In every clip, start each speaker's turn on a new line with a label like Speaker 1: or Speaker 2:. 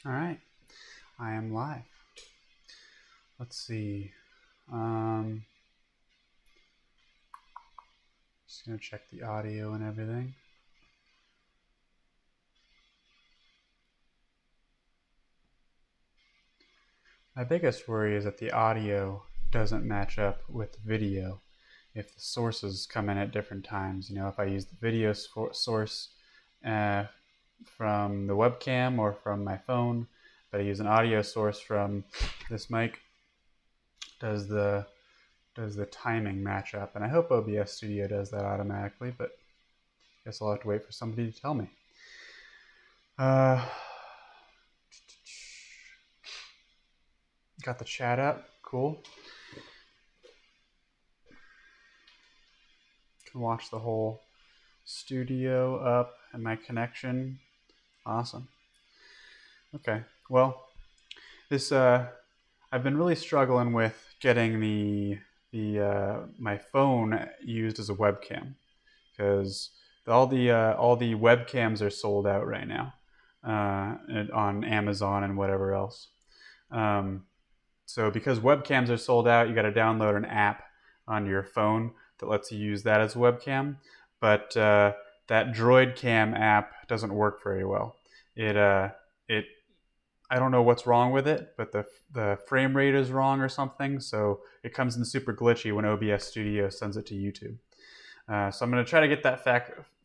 Speaker 1: All right, I am live. Let's see. Um, just gonna check the audio and everything. My biggest worry is that the audio doesn't match up with the video. If the sources come in at different times, if I use the video source uh, from the webcam or from my phone, but I use an audio source from this mic, does the timing match up? And I hope OBS Studio does that automatically, but I guess I'll have to wait for somebody to tell me. Got the chat up. Cool. Can watch the whole studio up and my connection. Awesome. Okay. Well, this I've been really struggling with getting my phone used as a webcam because all the webcams are sold out right now on Amazon and whatever else. So because webcams are sold out, you got to download an app on your phone that lets you use that as a webcam. But that Droid Cam app doesn't work very well. I don't know what's wrong with it, but the frame rate is wrong or something. So it comes in super glitchy when OBS Studio sends it to YouTube. So I'm going to try to get that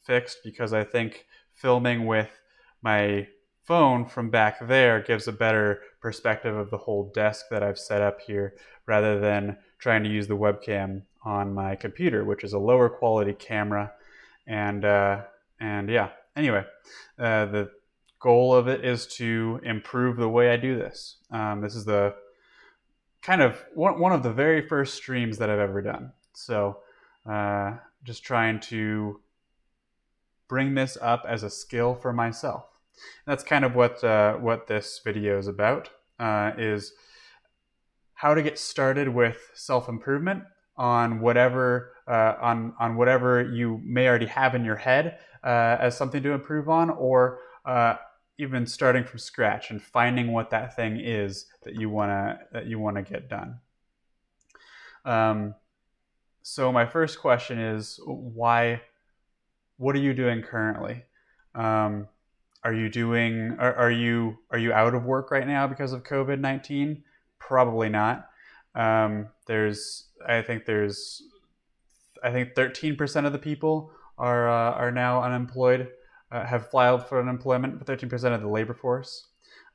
Speaker 1: fixed because I think filming with my phone from back there gives a better perspective of the whole desk that I've set up here rather than trying to use the webcam on my computer, which is a lower quality camera. And yeah, anyway, the goal of it is to improve the way I do this. This is the kind of one of the very first streams that I've ever done. So just trying to bring this up as a skill for myself. That's kind of what this video is about, is how to get started with self-improvement on whatever you may already have in your head as something to improve on, or even starting from scratch and finding what that thing is that you wanna get done. So my first question is, why? What are you doing currently? Are you out of work right now because of COVID-19? Probably not. I think 13% of the people are now unemployed, have filed for unemployment, for 13% of the labor force.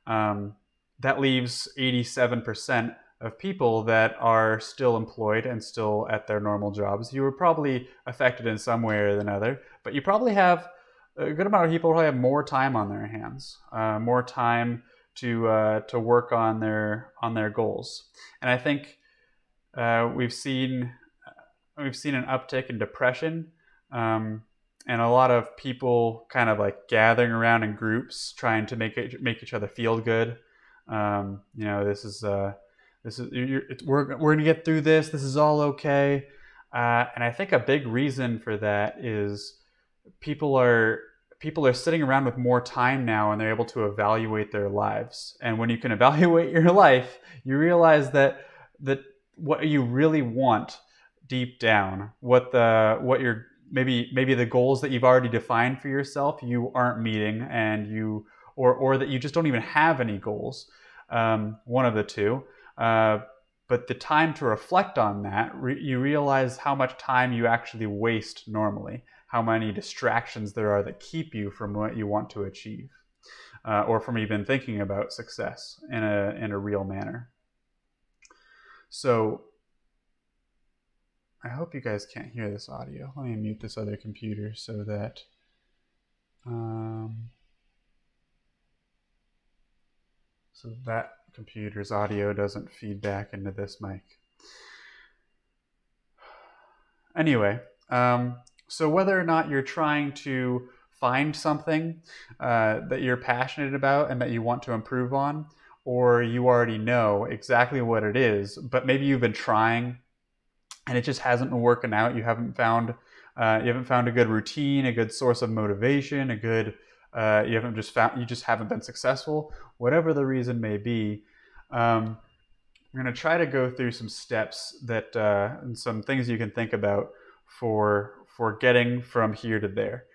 Speaker 1: That leaves 87% of people that are still employed and still at their normal jobs. You were probably affected in some way or another, but you probably have a good amount of people probably have more time on their hands, more time to work on their goals. And I think we've seen an uptick in depression, and a lot of people kind of like gathering around in groups, trying to make each other feel good. We're gonna get through this. This is all okay. And I think a big reason for that is people are sitting around with more time now, and they're able to evaluate their lives. And when you can evaluate your life, you realize that what you really want deep down, what you're maybe the goals that you've already defined for yourself, you aren't meeting, and or that you just don't even have any goals. One of the two. But the time to reflect on that, you realize how much time you actually waste normally, how many distractions there are that keep you from what you want to achieve, or from even thinking about success in a real manner. So I hope you guys can't hear this audio. Let me mute this other computer so that computer's audio doesn't feed back into this mic. Anyway, so whether or not you're trying to find something that you're passionate about and that you want to improve on, or you already know exactly what it is, but maybe you've been trying and it just hasn't been working out. You haven't found a good routine, a good source of motivation, a good you just haven't been successful, whatever the reason may be. I'm going to try to go through some steps that and some things you can think about for getting from here to there.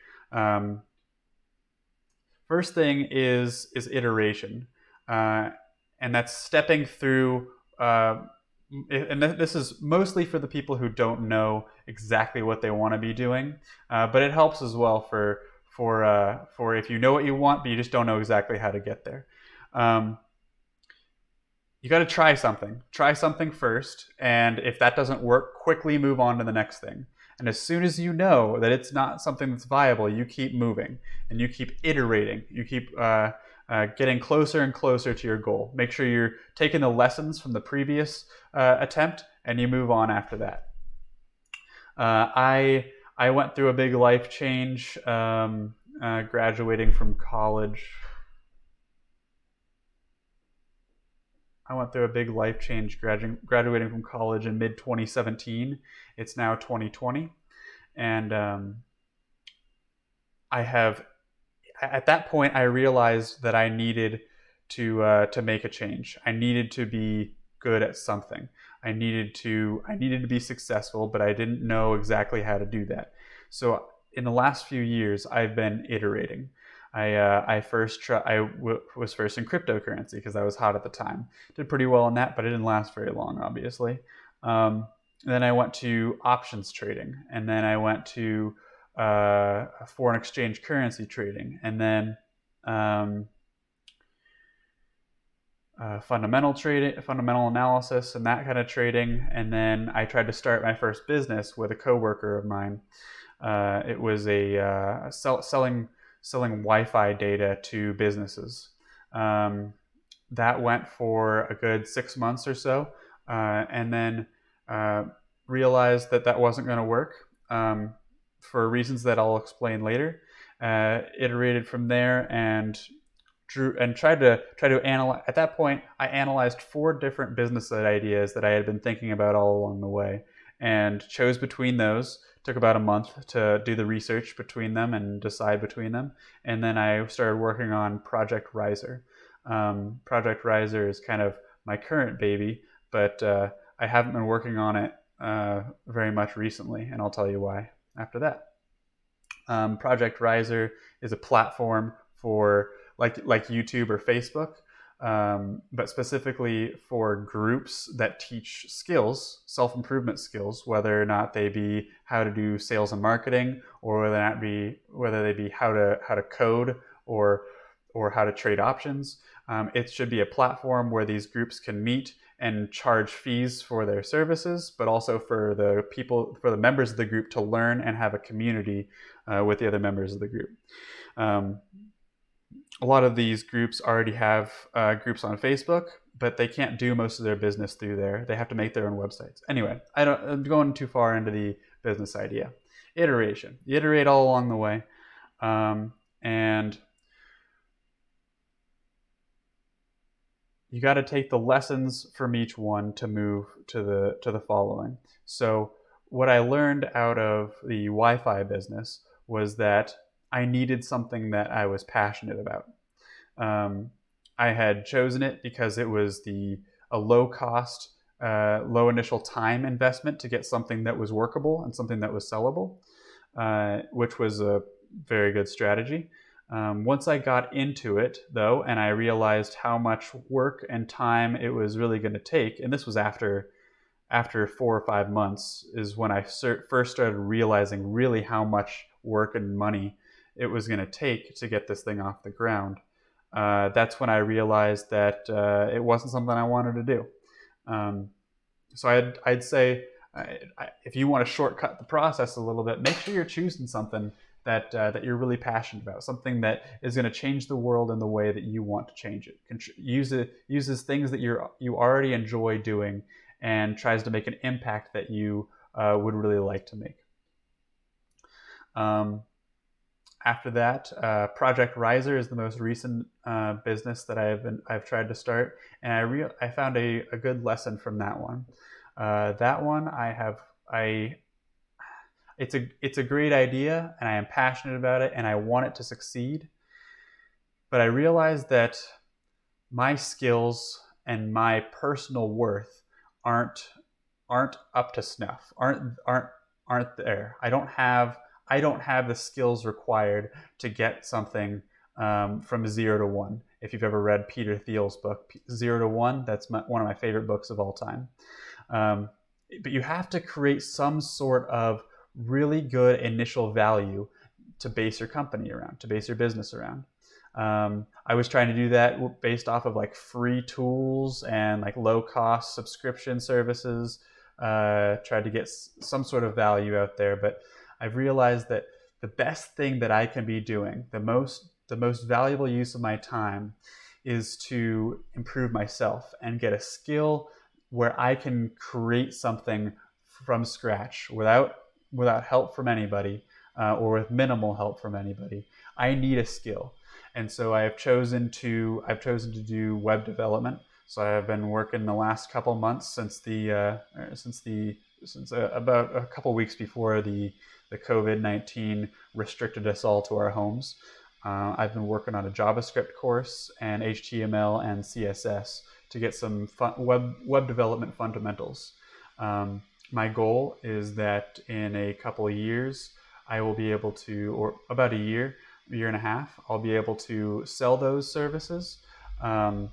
Speaker 1: First thing is iteration, and that's stepping through. And this is mostly for the people who don't know exactly what they want to be doing, but it helps as well for if you know what you want but you just don't know exactly how to get there. You got to try something. Try something first, and if that doesn't work, quickly move on to the next thing. And as soon as you know that it's not something that's viable, you keep moving and you keep iterating. You keep getting closer and closer to your goal. Make sure you're taking the lessons from the previous attempt and you move on after that. I went through a big life change graduating from college. I went through a big life change graduating from college in mid-2017. It's now 2020. And at that point, I realized that I needed to make a change. I needed to be good at something. I needed to be successful, but I didn't know exactly how to do that. So in the last few years, I've been iterating. I was first in cryptocurrency because I was hot at the time. Did pretty well in that, but it didn't last very long, obviously. Then I went to options trading, and then I went to foreign exchange currency trading, and then fundamental trading, fundamental analysis, and that kind of trading. And then I tried to start my first business with a coworker of mine. It was selling Wi-Fi data to businesses. That went for a good 6 months or so, and then realized that wasn't going to work for reasons that I'll explain later. Iterated from there and tried to analyze. At that point, I analyzed 4 different business ideas that I had been thinking about all along the way, and chose between those. Took about a month to do the research between them and decide between them. And then I started working on Project Riser. Project Riser is kind of my current baby, but I haven't been working on it very much recently, and I'll tell you why after that. Project Riser is a platform for like YouTube or Facebook, but specifically for groups that teach skills, self-improvement skills, whether or not they be how to do sales and marketing, or whether they be how to code or how to trade options. It should be a platform where these groups can meet and charge fees for their services, but also for the members of the group to learn and have a community with the other members of the group. A lot of these groups already have groups on Facebook, but they can't do most of their business through there. They have to make their own websites. Anyway, I'm going too far into the business idea. Iteration. You iterate all along the way, and you got to take the lessons from each one to move to the following. So what I learned out of the Wi-Fi business was that I needed something that I was passionate about. I had chosen it because it was a low cost, low initial time investment to get something that was workable and something that was sellable, which was a very good strategy. Once I got into it, though, and I realized how much work and time it was really going to take, and this was after 4 or 5 months, is when I first started realizing really how much work and money it was going to take to get this thing off the ground. That's when I realized that it wasn't something I wanted to do. So I'd say if you want to shortcut the process a little bit, make sure you're choosing something that you're really passionate about, something that is going to change the world in the way that you want to change it. Uses things that you already enjoy doing and tries to make an impact that you would really like to make. After that, Project Riser is the most recent business that I've tried to start, and I found a good lesson from that one. That one it's a great idea, and I am passionate about it, and I want it to succeed. but I realized that my skills and my personal worth aren't up to snuff, aren't there. I don't have the skills required to get something from 0 to 1. If you've ever read Peter Thiel's book, 0 to 1, that's one of my favorite books of all time. But you have to create some sort of really good initial value to base your company around, to base your business around. I was trying to do that based off of like free tools and like low cost subscription services. Tried to get some sort of value out there, but I've realized that the best thing that I can be doing, the most valuable use of my time, is to improve myself and get a skill where I can create something from scratch without help from anybody, or with minimal help from anybody. I need a skill. And so I've chosen to do web development. So I've been working the last couple months since about a couple weeks before the COVID-19 restricted us all to our homes. I've been working on a JavaScript course and HTML and CSS to get some web development fundamentals. My goal is that in a couple of years, I will be able to, or about a year and a half, I'll be able to sell those services. I'll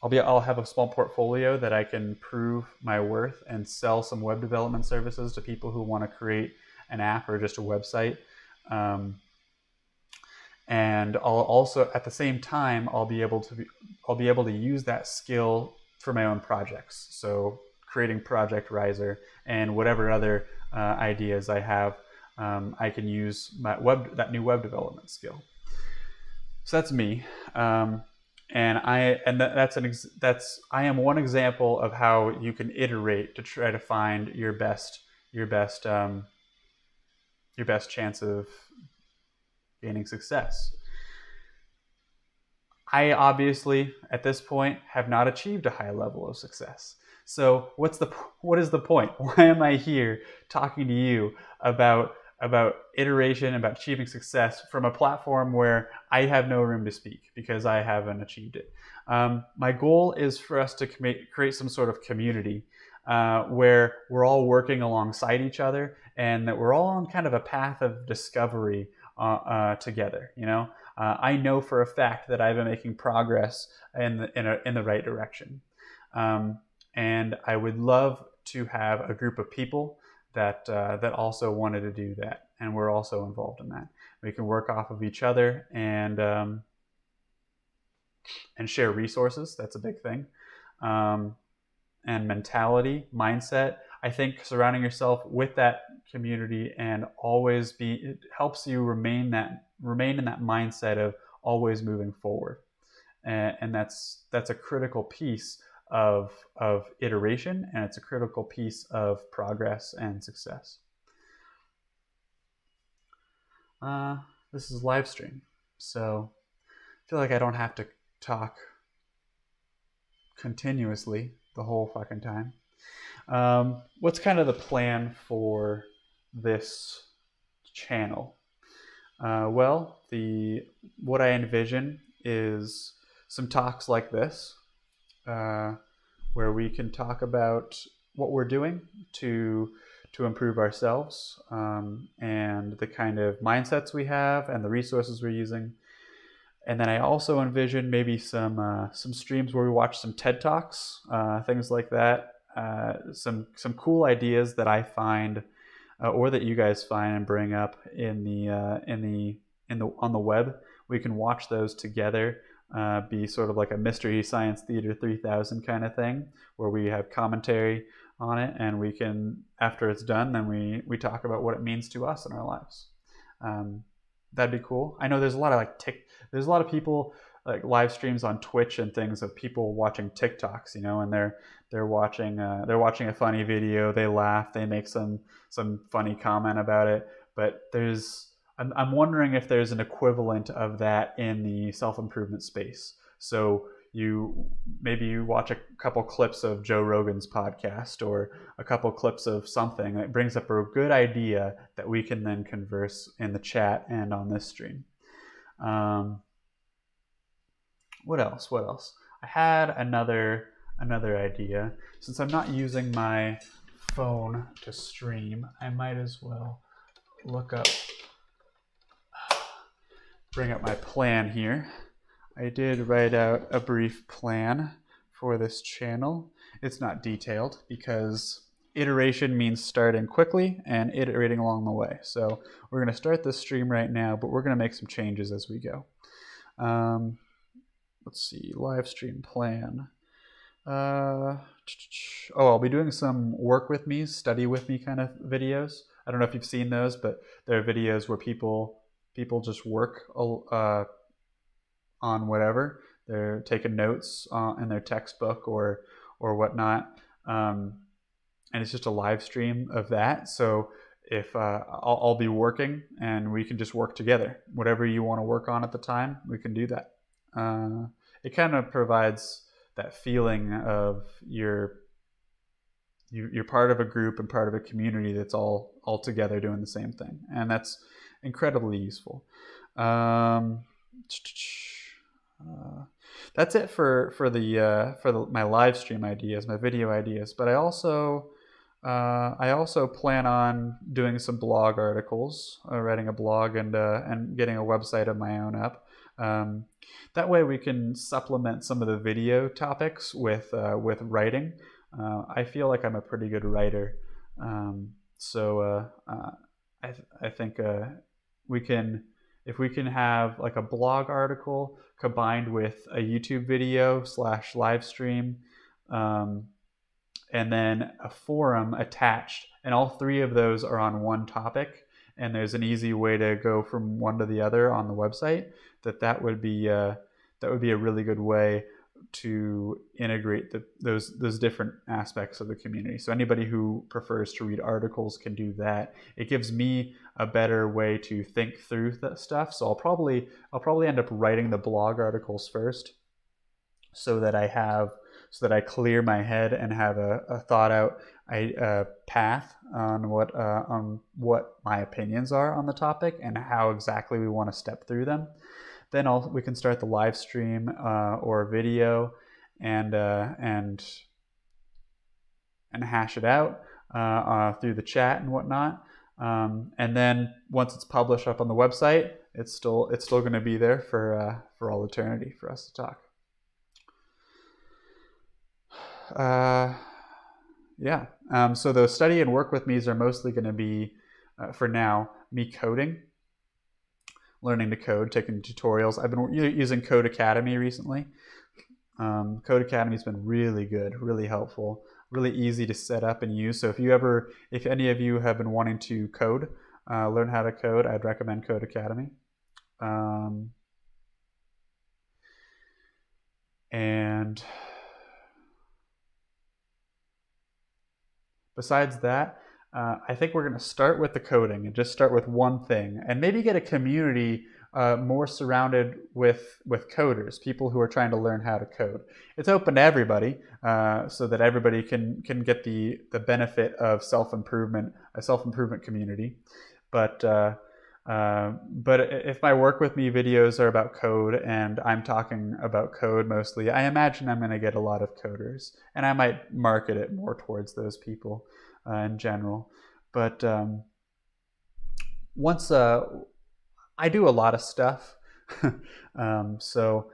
Speaker 1: have a small portfolio that I can prove my worth and sell some web development services to people who want to create an app or just a website. And I'll also, at the same time, I'll be able to use that skill for my own projects. So creating Project Riser and whatever other ideas I have, I can use that new web development skill. So that's me, and I am one example of how you can iterate to try to find your best chance of gaining success. I obviously, at this point, have not achieved a high level of success. So what is the point? Why am I here talking to you about iteration, about achieving success from a platform where I have no room to speak because I haven't achieved it? My goal is for us to create some sort of community where we're all working alongside each other and that we're all on kind of a path of discovery together. I know for a fact that I've been making progress in the right direction. And I would love to have a group of people that also wanted to do that, and we're also involved in that. We can work off of each other and share resources. That's a big thing. And mindset. I think surrounding yourself with that community and it helps you remain in that mindset of always moving forward, and that's a critical piece of iteration, and it's a critical piece of progress and success. This is live stream, so I feel like I don't have to talk continuously the whole fucking time. What's kind of the plan for this channel? Well, what I envision is some talks like this, where we can talk about what we're doing to improve ourselves, and the kind of mindsets we have and the resources we're using. And then I also envision maybe some streams where we watch some TED Talks, things like that. Some cool ideas that I find, or that you guys find and bring up on the web. We can watch those together, be sort of like a Mystery Science Theater 3000 kind of thing, where we have commentary on it, and we can, after it's done, then we talk about what it means to us in our lives. That'd be cool. I know there's a lot of people, like live streams on Twitch and things, of people watching TikToks, and they're watching a funny video, they laugh, they make some funny comment about it, but I'm wondering if there's an equivalent of that in the self-improvement space. So you watch a couple clips of Joe Rogan's podcast or a couple clips of something that brings up a good idea that we can then converse in the chat and on this stream. What else? What else? I had another idea. Since I'm not using my phone to stream, I might as well look up, bring up my plan here. I did write out a brief plan for this channel. It's not detailed because iteration means starting quickly and iterating along the way. So we're going to start this stream right now, but we're going to make some changes as we go. Let's see, live stream plan. I'll be doing some work with me, study with me kind of videos. I don't know if you've seen those, but they're videos where people just work on whatever. They're taking notes in their textbook or whatnot, and it's just a live stream of that. So if I'll be working and we can just work together. Whatever you want to work on at the time, we can do that. It kind of provides that feeling of you're part of a group and part of a community that's all together doing the same thing, and that's incredibly useful. That's it for my live stream ideas, my video ideas. But I also plan on doing some blog articles, writing a blog and getting a website of my own up. That way we can supplement some of the video topics with writing. I feel like I'm a pretty good writer, so I think we can, if we can have like a blog article combined with a YouTube video / live stream, and then a forum attached, and all three of those are on one topic, and there's an easy way to go from one to the other on the website, that would be a really good way to integrate those different aspects of the community. So anybody who prefers to read articles can do that. It gives me a better way to think through that stuff. So I'll probably end up writing the blog articles first, so that I clear my head and have a thought out path on what my opinions are on the topic and how exactly we want to step through them. Then we can start the live stream or video and hash it out through the chat and whatnot. And then once it's published up on the website, it's still going to be there for all eternity for us to talk. So those study and work with me's are mostly going to be, for now, me coding, learning to code, taking tutorials. I've been using Codecademy recently. Codecademy's been really good, really helpful, really easy to set up and use. So if any of you have been wanting to code, learn how to code, I'd recommend Codecademy. And besides that, I think we're going to start with the coding and just start with one thing, and maybe get a community more surrounded with coders, people who are trying to learn how to code. It's open to everybody, so that everybody can get the benefit of self-improvement, a self-improvement community. But if my work with me videos are about code and I'm talking about code mostly, I imagine I'm going to get a lot of coders, and I might market it more towards those people in general. But once I do a lot of stuff, so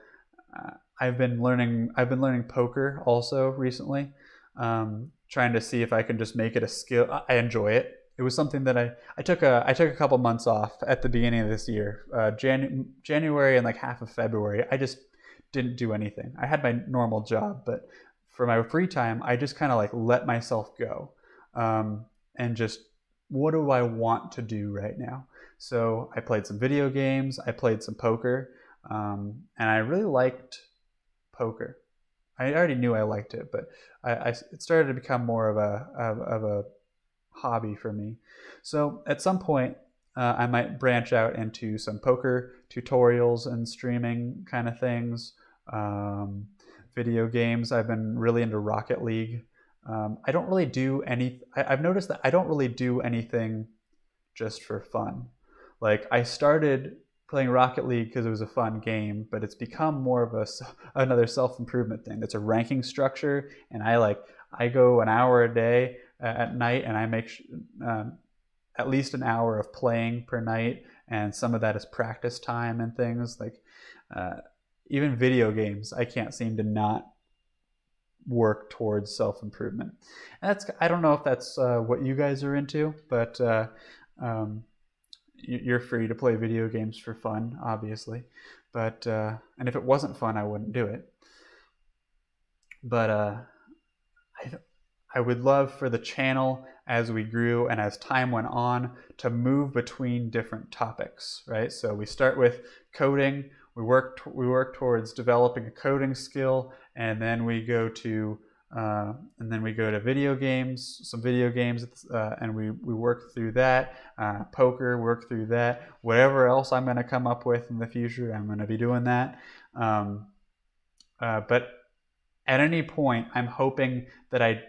Speaker 1: I've been learning poker also recently, trying to see if I can just make it a skill. I enjoy it. It was something that I took a couple months off at the beginning of this year, January and like half of February. I just didn't do anything. I had my normal job, but for my free time, I just kind of like let myself go, and just, what do I want to do right now? So I played some video games, I played some poker, and I really liked poker. I already knew I liked it, but it started to become more of a hobby for me. So at some point, I might branch out into some poker tutorials and streaming kind of things. Video games, I've been really into Rocket League. I don't really do I've noticed that I don't really do anything just for fun. Like I started playing Rocket League because it was a fun game, but it's become more of another self-improvement thing. It's a ranking structure, and I go an hour a day at night, and I make at least an hour of playing per night, and some of that is practice time and things like even video games. I can't seem to not work towards self-improvement. And I don't know if that's what you guys are into, but you're free to play video games for fun, obviously. But and if it wasn't fun, I wouldn't do it. But I would love for the channel, as we grew and as time went on, to move between different topics, right? So we start with coding, we work towards developing a coding skill, and then we go to video games, some video games, and we work through that. Poker, work through that. Whatever else I'm going to come up with in the future, I'm going to be doing that. But at any point, I'm hoping that I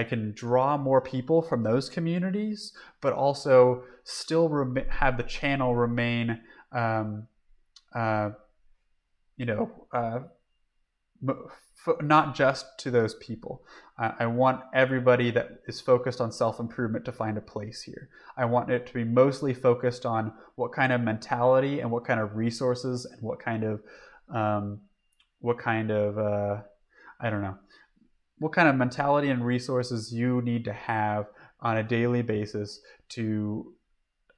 Speaker 1: can draw more people from those communities, but also still have the channel remain, not just to those people. I want everybody that is focused on self-improvement to find a place here. I want it to be mostly focused on what kind of mentality and what kind of resources and what kind of mentality and resources you need to have on a daily basis to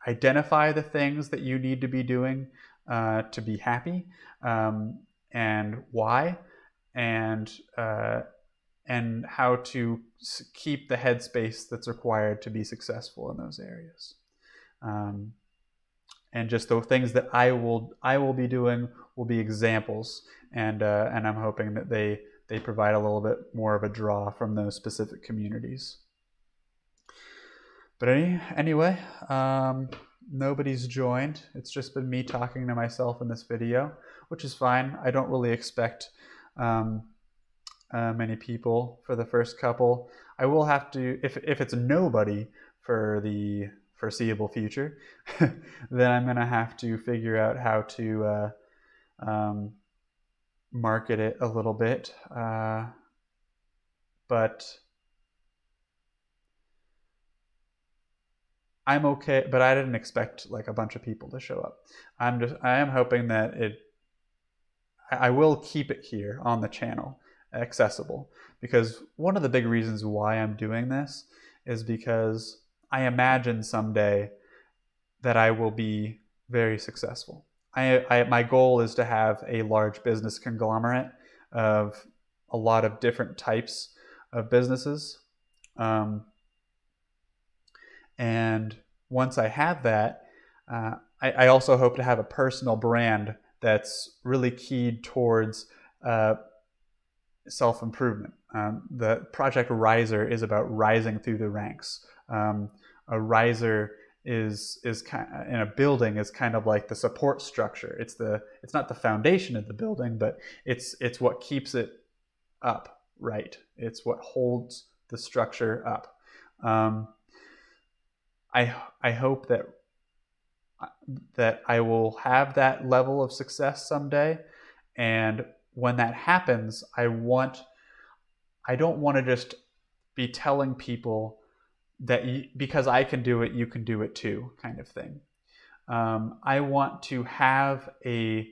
Speaker 1: identify the things that you need to be doing to be happy, and why, and how to keep the headspace that's required to be successful in those areas. And just the things that I will be doing will be examples, and I'm hoping that they provide a little bit more of a draw from those specific communities. But anyway, nobody's joined. It's just been me talking to myself in this video, which is fine. I don't really expect many people for the first couple. I will have to, if it's nobody for the foreseeable future, then I'm going to have to figure out how to market it a little bit. But I'm okay, but I didn't expect like a bunch of people to show up. I am hoping that I will keep it here on the channel accessible, because one of the big reasons why I'm doing this is because I imagine someday that I will be very successful. My goal is to have a large business conglomerate of a lot of different types of businesses. And once I have that, I also hope to have a personal brand that's really keyed towards self-improvement. The Project Riser is about rising through the ranks. A riser is kind of, in a building, is kind of like the support structure. It's not the foundation of the building, but it's what keeps it up, right? It's what holds the structure up. I hope that I will have that level of success someday, and when that happens, I don't want to just be telling people that because I can do it, you can do it too, kind of thing. I want to have a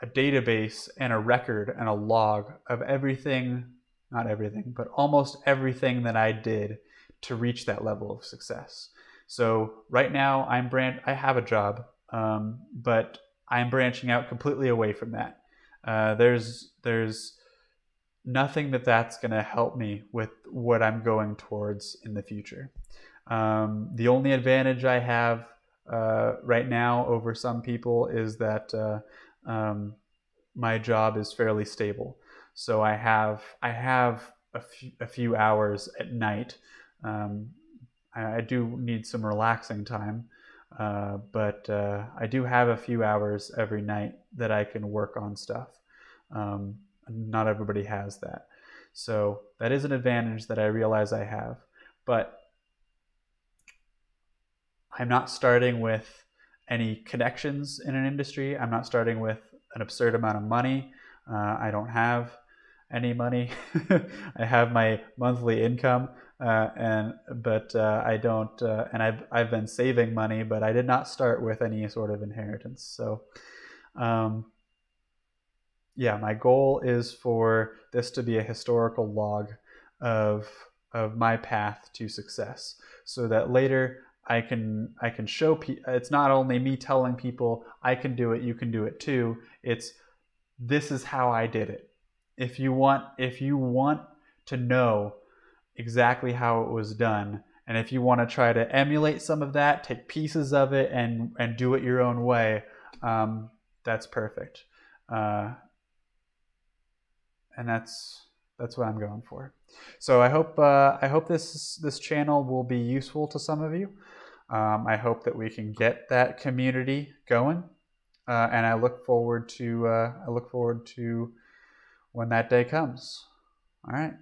Speaker 1: database and a record and a log of everything, not everything, but almost everything that I did to reach that level of success. So right now I have a job, but I'm branching out completely away from that. There's nothing that's going to help me with what I'm going towards in the future. The only advantage I have right now over some people is that my job is fairly stable. So I have a few hours at night. I do need some relaxing time, but I do have a few hours every night that I can work on stuff. Not everybody has that. So that is an advantage that I realize I have. But I'm not starting with any connections in an industry. I'm not starting with an absurd amount of money. I don't have any money. I have my monthly income, but I don't. And I've been saving money, but I did not start with any sort of inheritance. So, yeah, my goal is for this to be a historical log of my path to success, so that later I can show it's not only me telling people I can do it, you can do it too. It's this is how I did it. If you want to know exactly how it was done, and if you want to try to emulate some of that, take pieces of it and do it your own way, that's perfect. And that's what I'm going for. So I hope this channel will be useful to some of you. I hope that we can get that community going, and I look forward to when that day comes. All right.